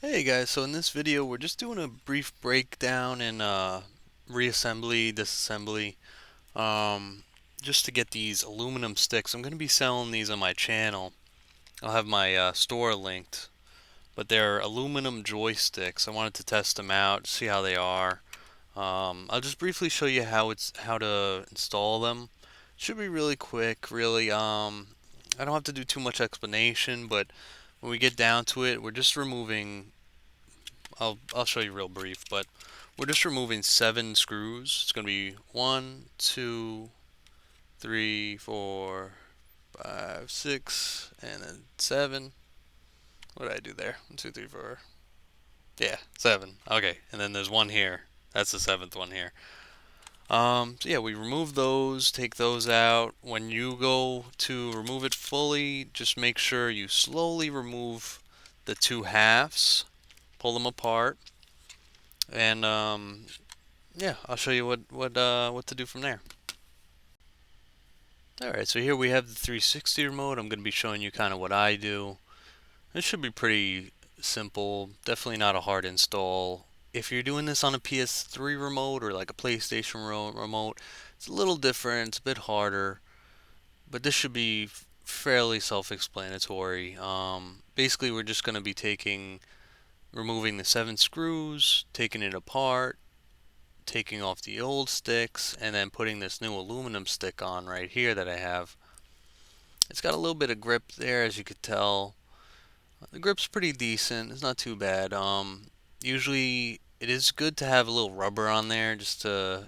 Hey guys, so in this video we're just doing a brief breakdown and reassembly, disassembly, um, just to get these aluminum sticks. I'm going to be selling these on my channel. I'll have my store linked, but they're aluminum joysticks. I wanted to test them out, see how they are. I'll just briefly show you how to install them. Should be really quick, really. I don't have to do too much explanation, but when we get down to it, we're just removing. I'll show you real brief, but we're just removing 7 screws. It's gonna be 1, 2, 3, 4, 5, 6, and then 7. What did I do there? 1, 2, 3, 4. Yeah, 7. Okay, and then there's one here. That's the seventh one here. So yeah, we remove those, take those out. When you go to remove it fully, just make sure you slowly remove the two halves, pull them apart, and yeah, I'll show you what to do from there. All right, so here we have the 360 remote. I'm going to be showing you kind of what I do. It should be pretty simple. Definitely not a hard install. If you're doing this on a PS3 remote or like a PlayStation remote, it's a little different. It's a bit harder, but this should be fairly self-explanatory. Basically, we're just going to be removing the 7 screws, taking it apart, taking off the old sticks, and then putting this new aluminum stick on right here that I have. It's got a little bit of grip there, as you could tell. The grip's pretty decent. It's not too bad. Usually it is good to have a little rubber on there just to,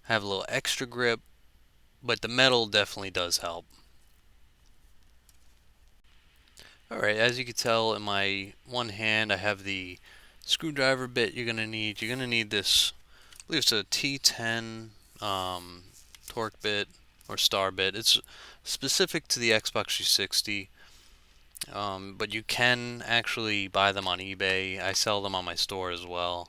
have a little extra grip, but the metal definitely does help. Alright, as you can tell in my one hand I have the screwdriver bit you're gonna need. You're gonna need this, I believe it's a T10 torque bit or star bit. It's specific to the Xbox 360, but you can actually buy them on eBay. I sell them on my store as well.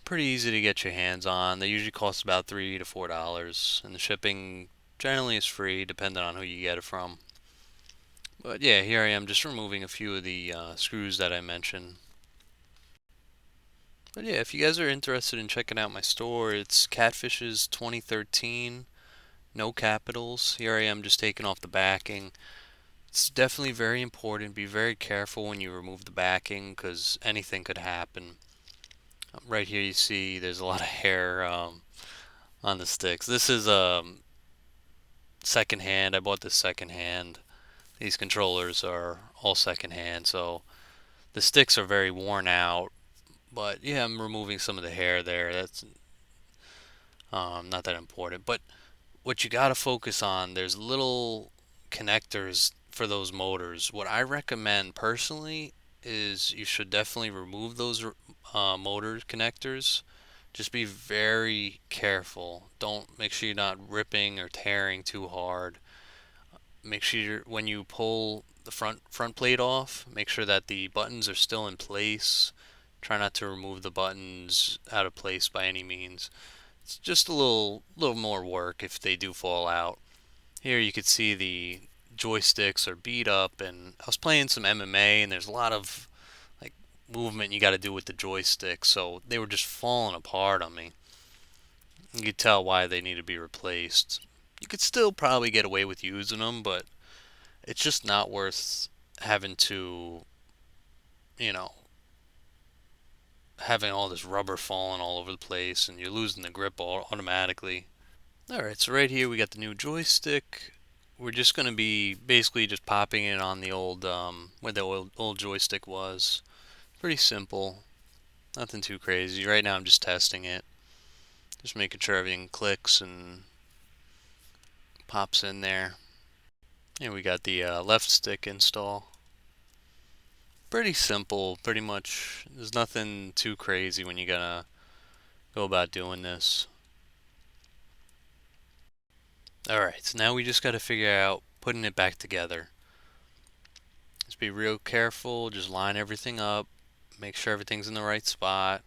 Pretty easy to get your hands on. They usually cost about $3 to $4, and the shipping generally is free, depending on who you get it from. But yeah, here I am just removing a few of the screws that I mentioned. But yeah, if you guys are interested in checking out my store, it's Catfishes 2013. No capitals. Here I am just taking off the backing. It's definitely very important. Be very careful when you remove the backing because anything could happen. Right here you see there's a lot of hair on the sticks. This is second hand. I bought this second hand. These controllers are all second hand, so the sticks are very worn out. But yeah, I'm removing some of the hair there. That's not that important. But what you got to focus on, there's little connectors for those motors. What I recommend personally is you should definitely remove those motor connectors. Just be very careful. Don't make sure you're not ripping or tearing too hard. Make sure when you pull the front plate off, make sure that the buttons are still in place. Try not to remove the buttons out of place by any means. It's just a little more work if they do fall out. Here you can see the joysticks are beat up, and I was playing some MMA, and there's a lot of like movement you got to do with the joysticks, so they were just falling apart on me. You could tell why they need to be replaced. You could still probably get away with using them, but it's just not worth having to, you know, having all this rubber falling all over the place, and you're losing the grip automatically. Alright, so right here we got the new joystick. We're just going to be basically just popping it on the old, where the old joystick was. Pretty simple. Nothing too crazy. Right now I'm just testing it. Just making sure everything clicks and pops in there. And we got the left stick install. Pretty simple, pretty much. There's nothing too crazy when you're gonna go about doing this. Alright, so now we just gotta figure out putting it back together. Just be real careful, just line everything up, make sure everything's in the right spot.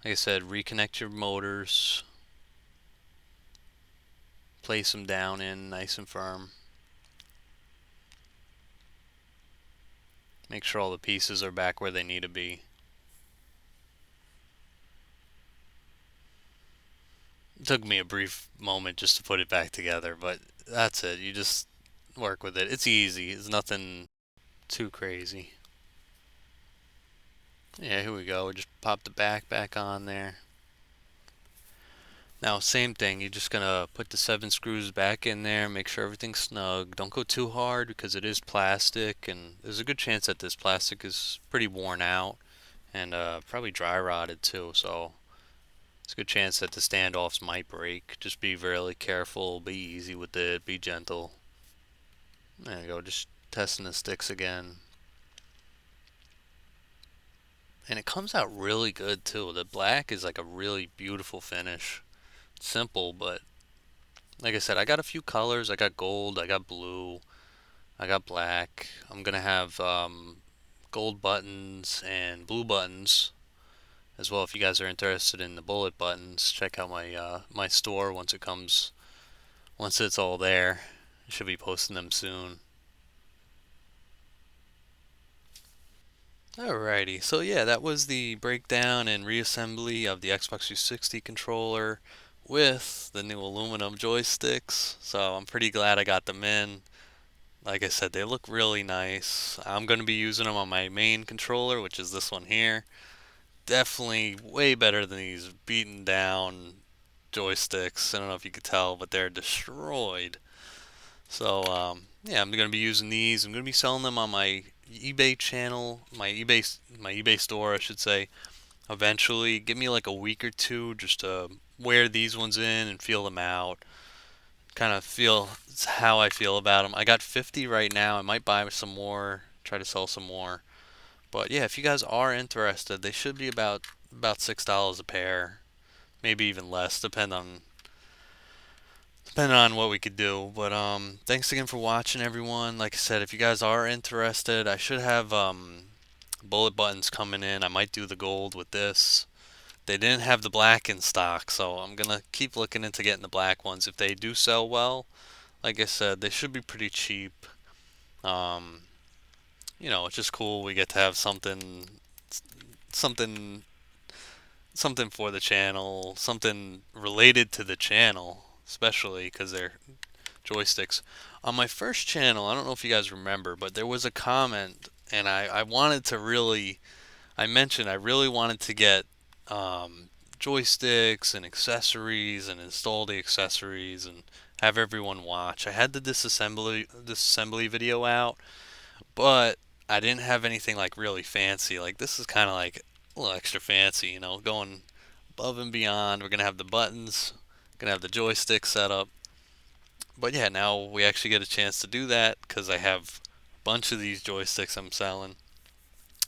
Like I said, reconnect your motors, place them down in nice and firm. Make sure all the pieces are back where they need to be. It took me a brief moment just to put it back together, but that's it. You just work with it. It's easy. It's nothing too crazy. Yeah, here we go. We just pop the back on there. Now, same thing. You're just gonna put the 7 screws back in there. Make sure everything's snug. Don't go too hard because it is plastic, and there's a good chance that this plastic is pretty worn out and probably dry rotted too. So it's a good chance that the standoffs might break. Just be really careful. Be easy with it. Be gentle. There you go. Just testing the sticks again. And it comes out really good too. The black is like a really beautiful finish. Simple, but like I said, I got a few colors. I got gold, I got blue, I got black. I'm gonna have gold buttons and blue buttons as well. If you guys are interested in the bullet buttons, check out my store once it comes, once it's all there. I should be posting them soon. Alrighty, so yeah, that was the breakdown and reassembly of the Xbox 360 controller with the new aluminum joysticks. So I'm pretty glad I got them in. Like I said, they look really nice. I'm going to be using them on my main controller, which is this one here. Definitely way better than these beaten down joysticks. I don't know if you could tell, but they're destroyed. So, yeah, I'm going to be using these. I'm going to be selling them on my eBay channel, my eBay store, I should say. Eventually, give me like a week or two just to wear these ones in and feel them out. Kind of feel how I feel about them. I got 50 right now. I might buy some more, try to sell some more. But yeah, if you guys are interested, they should be about $6 a pair, maybe even less, depending on what we could do. But thanks again for watching, everyone. Like I said, if you guys are interested, I should have bullet buttons coming in. I might do the gold with this. They didn't have the black in stock, so I'm gonna keep looking into getting the black ones. If they do sell well, like I said, they should be pretty cheap. Um, it's just cool. We get to have something, something for the channel, something related to the channel, especially because they're joysticks. On my first channel, I don't know if you guys remember, but there was a comment, and I wanted to really, I mentioned I really wanted to get um, joysticks and accessories and install the accessories and have everyone watch. I had the disassembly video out, but I didn't have anything like really fancy. Like this is kind of like a little extra fancy, going above and beyond. We're gonna have the buttons, gonna have the joystick set up. But yeah, now we actually get a chance to do that because I have a bunch of these joysticks I'm selling.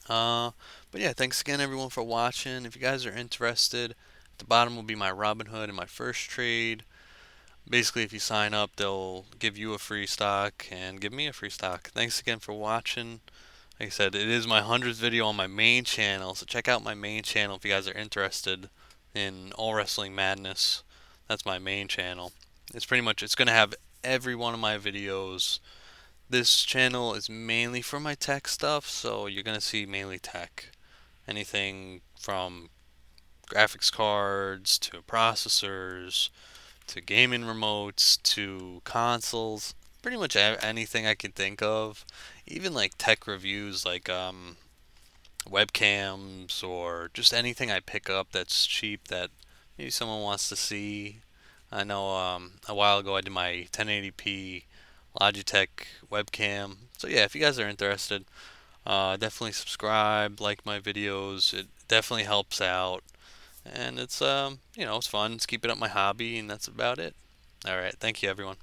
Uh, but yeah, thanks again everyone for watching. If you guys are interested, at the bottom will be my Robinhood and my Firstrade. Basically, if you sign up, they'll give you a free stock and give me a free stock. Thanks again for watching. Like I said, it is my 100th video on my main channel, so check out my main channel if you guys are interested in All Wrestling Madness. That's my main channel. It's going to have every one of my videos. This channel is mainly for my tech stuff, so you're going to see mainly tech. Anything from graphics cards to processors to gaming remotes to consoles, pretty much anything I can think of. Even like tech reviews, like webcams or just anything I pick up that's cheap that maybe someone wants to see. I know a while ago I did my 1080p Logitech webcam. So yeah, if you guys are interested, definitely subscribe, like my videos. It definitely helps out. And it's it's fun. It's keeping up my hobby, and that's about it. All right, thank you everyone.